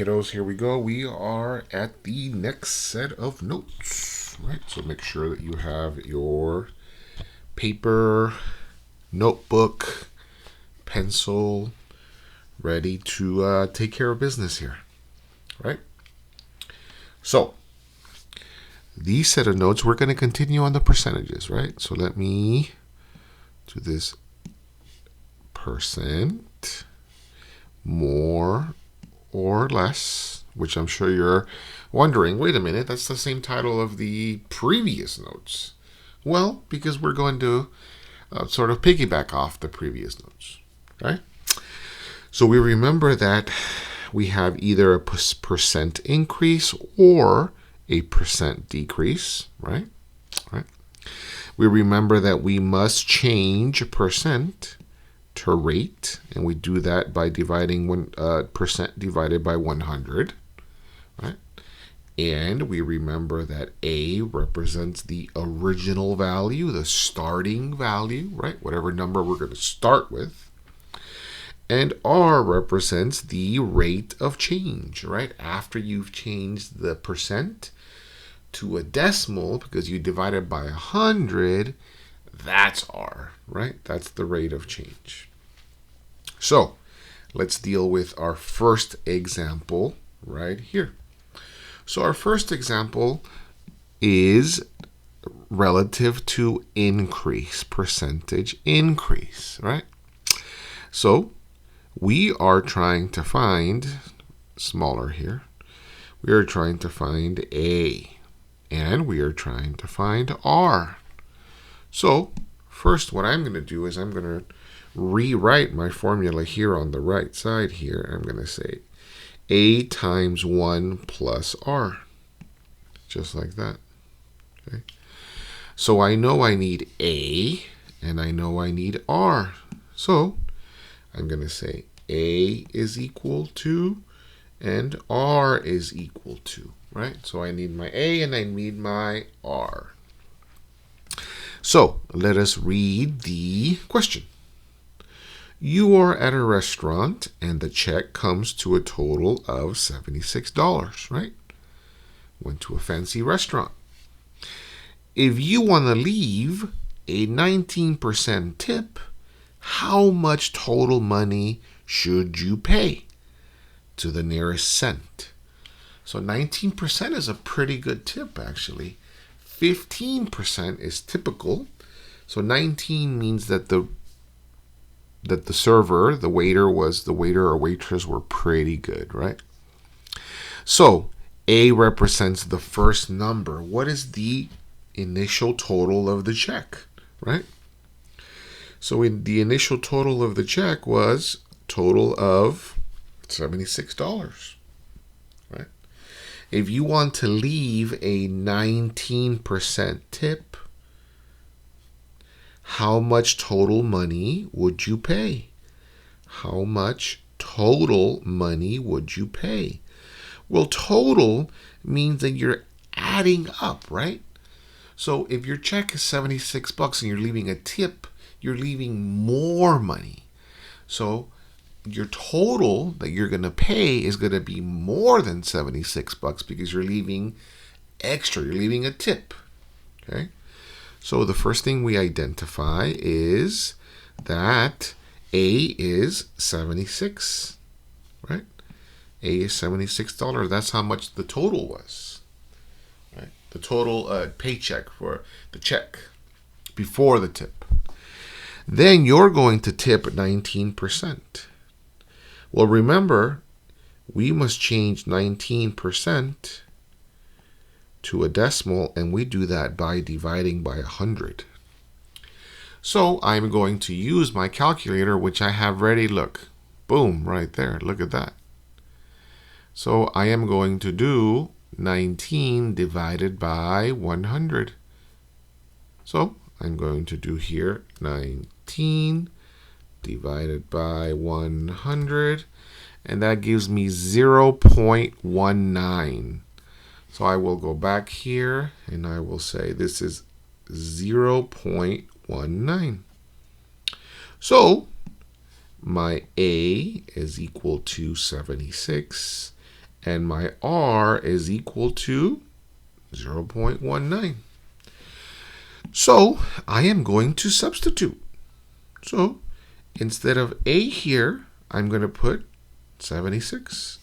Kiddos, here we go. We are at the next set of notes, right? So make sure that you have your paper, notebook, pencil ready to take care of business here, right? So these set of notes, we're going to continue on the percentages, right? So let me do this percent, more or less, which I'm sure you're wondering, wait a minute, that's the same title of the previous notes. Well, because we're going to sort of piggyback off the previous notes, right? So we remember that we have either a percent increase or a percent decrease, right? Right. We remember that we must change percent to rate, and we do that by dividing percent divided by 100, right? And we remember that A represents the original value, the starting value, right? Whatever number we're going to start with. And R represents the rate of change, right? After you've changed the percent to a decimal, because you divided by 100, that's R, right? That's the rate of change. So let's deal with our first example right here. So our first example is relative to increase, percentage increase, right? So we are trying to find, smaller here, we are trying to find A, and we are trying to find R. So first what I'm going to do is I'm going to rewrite my formula here on the right side here. I'm going to say A times 1 plus R, just like that. Okay. So I know I need A, and I know I need R. So I'm going to say A is equal to, and R is equal to, right? So I need my A and I need my R. So let us read the question. You are at a restaurant and the check comes to a total of $76, right? Went to a fancy restaurant. If you want to leave a 19% tip, how much total money should you pay to the nearest cent? So 19% is a pretty good tip, actually. 15% is typical. So 19 means that the server, the waiter or waitress were pretty good, right? So A represents the first number. What is the initial total of the check, right? So the initial total of the check was total of $76, right? If you want to leave a 19% tip, how much total money would you pay? How much total money would you pay? Well, total means that you're adding up, right? So if your check is $76 and you're leaving a tip, you're leaving more money. So your total that you're going to pay is going to be more than $76 because you're leaving extra. You're leaving a tip, okay? So the first thing we identify is that A is 76, right? A is $76. That's how much the total was, right? The total paycheck for the check before the tip. Then you're going to tip 19%. Well, remember, we must change 19% to a decimal, and we do that by dividing by 100. So I'm going to use my calculator, which I have ready. Look, boom, right there. Look at that. So I am going to do 19 divided by 100. So I'm going to do here 19 divided by 100, and that gives me 0.19. So I will go back here and I will say this is 0.19. So my A is equal to 76 and my R is equal to 0.19. So I am going to substitute. So instead of A here, I'm going to put 76.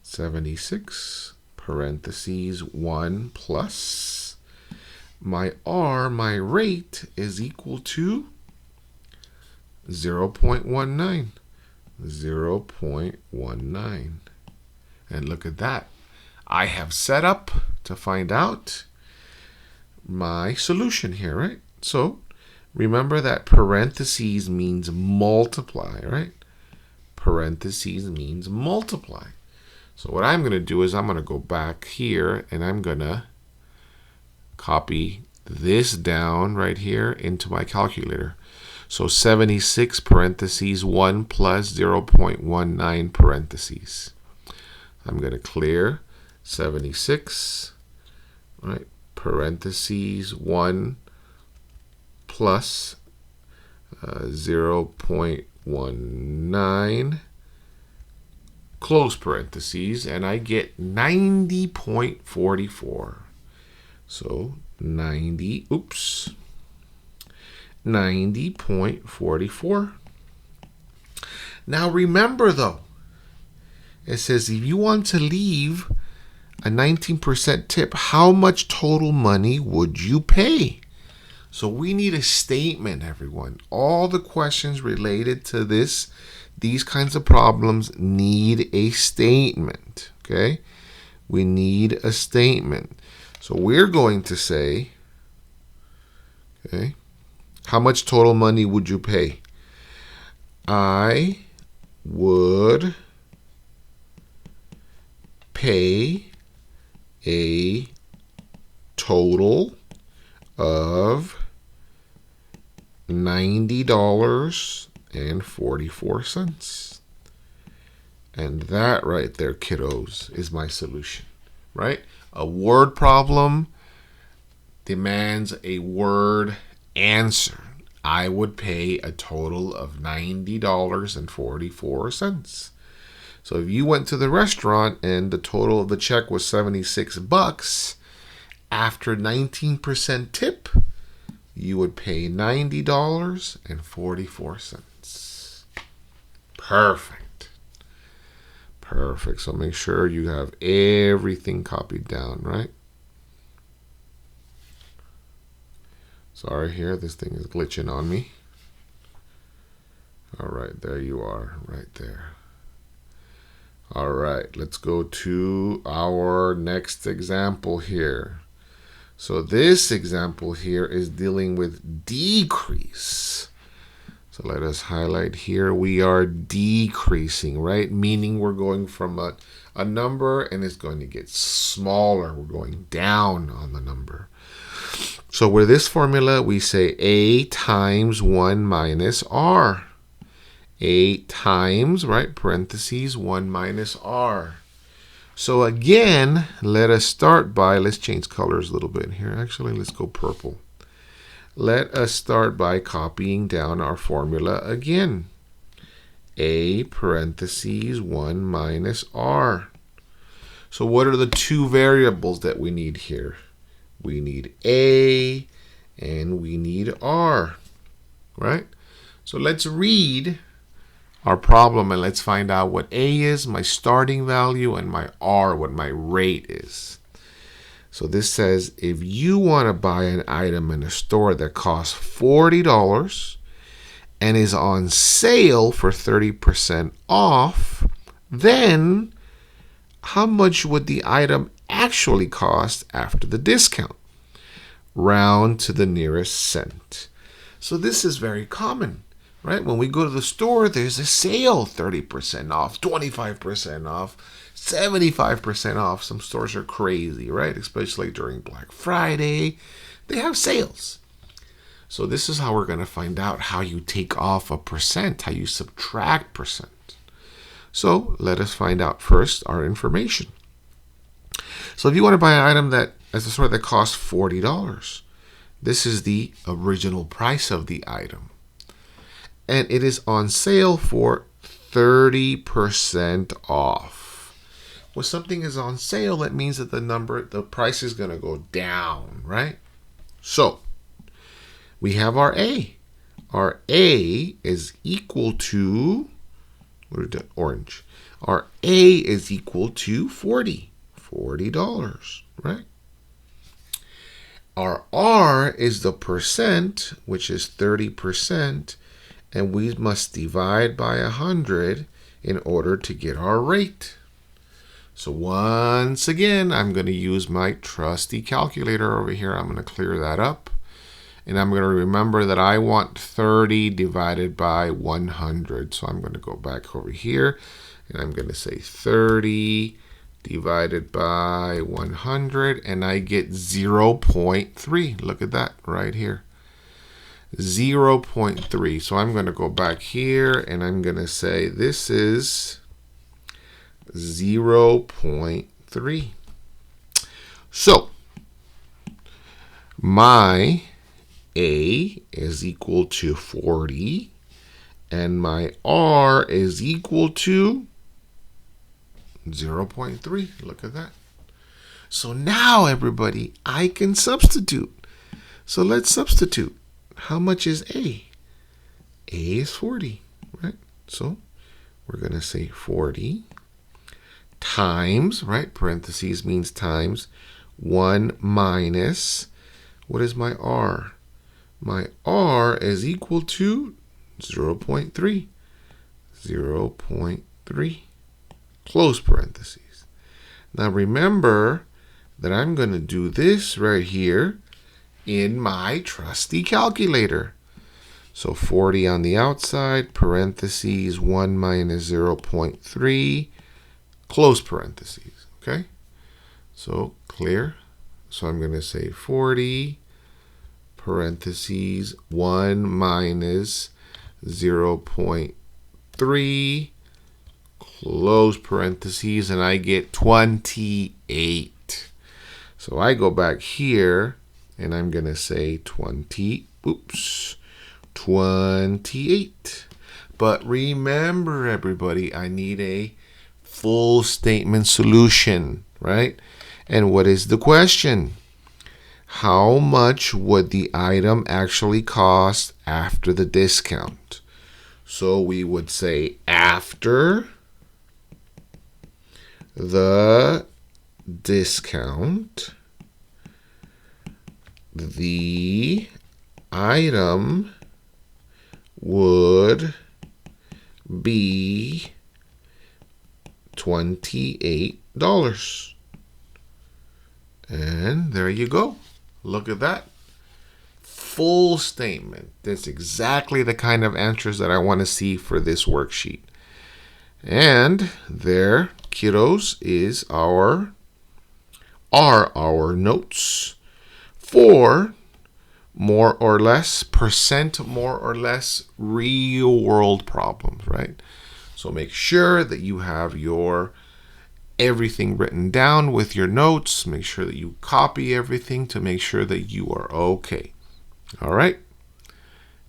76 parentheses 1 plus my R, my rate, is equal to 0.19. 0.19. And look at that. I have set up to find out my solution here, right? So remember that parentheses means multiply, right? Parentheses means multiply. So what I'm going to do is I'm going to go back here and I'm going to copy this down right here into my calculator. So 76 parentheses 1 plus 0.19 parentheses. I'm going to clear 76, right? Parentheses 1 plus 0.19, close parentheses, and I get 90.44. So 90.44. Now remember though, it says if you want to leave a 19% tip, how much total money would you pay? So we need a statement, everyone. All the questions related to these kinds of problems need a statement, okay? We need a statement. So we're going to say, okay, how much total money would you pay? I would pay a total of $90.44. And that right there, kiddos, is my solution, right? A word problem demands a word answer. I would pay a total of $90.44. So if you went to the restaurant and the total of the check was $76, after 19% tip, you would pay $90.44. Perfect. Perfect. So make sure you have everything copied down, right? Sorry here, this thing is glitching on me. All right, there you are, right there. All right, let's go to our next example here. So this example here is dealing with decrease. So let us highlight here. We are decreasing, right? Meaning we're going from a number and it's going to get smaller. We're going down on the number. So with this formula, we say A times 1 minus R. A times, right, parentheses, 1 minus R. So again, let us start by, let's change colors a little bit here. Actually, let's go purple. Let us start by copying down our formula again. A parentheses 1 minus R. So what are the two variables that we need here? We need A and we need R, right? So let's read our problem and let's find out what A is, my starting value, and my R, what my rate is. So this says if you want to buy an item in a store that costs $40 and is on sale for 30% off, then how much would the item actually cost after the discount? Round to the nearest cent. So this is very common. Right? When we go to the store, there's a sale, 30% off, 25% off, 75% off. Some stores are crazy, right? Especially during Black Friday. They have sales. So this is how we're going to find out how you take off a percent, how you subtract percent. So let us find out first our information. So if you want to buy an item that as a store that costs $40, this is the original price of the item. And it is on sale for 30% off. When something is on sale, that means that the price is going to go down, right? So we have our A. Our A is equal to, where's the orange? Our A is equal to $40, right? Our R is the percent, which is 30%, and we must divide by 100 in order to get our rate. So once again, I'm going to use my trusty calculator over here. I'm going to clear that up. And I'm going to remember that I want 30 divided by 100. So I'm going to go back over here, and I'm going to say 30 divided by 100, and I get 0.3. Look at that right here. 0.3. So I'm going to go back here, and I'm going to say this is 0.3. So my A is equal to 40, and my R is equal to 0.3. Look at that. So now, everybody, I can substitute. So let's substitute. How much is A? A is 40, right? So we're going to say 40 times, right? Parentheses means times 1 minus, what is my R? My R is equal to 0.3. 0.3. Close parentheses. Now remember that I'm going to do this right here in my trusty calculator. So 40 on the outside, parentheses 1 minus 0.3, close parentheses. Okay? So clear. So I'm going to say 40 parentheses 1 minus 0.3, close parentheses, and I get 28. So I go back here, and I'm going to say 28. But remember, everybody, I need a full statement solution, right? And what is the question? How much would the item actually cost after the discount? So we would say after the discount, the item would be $28. And there you go. Look at that. Full statement. That's exactly the kind of answers that I want to see for this worksheet. And there, kiddos, is our notes for more or less, percent more or less real world problems, right? So make sure that you have your everything written down with your notes. Make sure that you copy everything to make sure that you are okay. All right.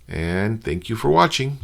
And thank you for watching.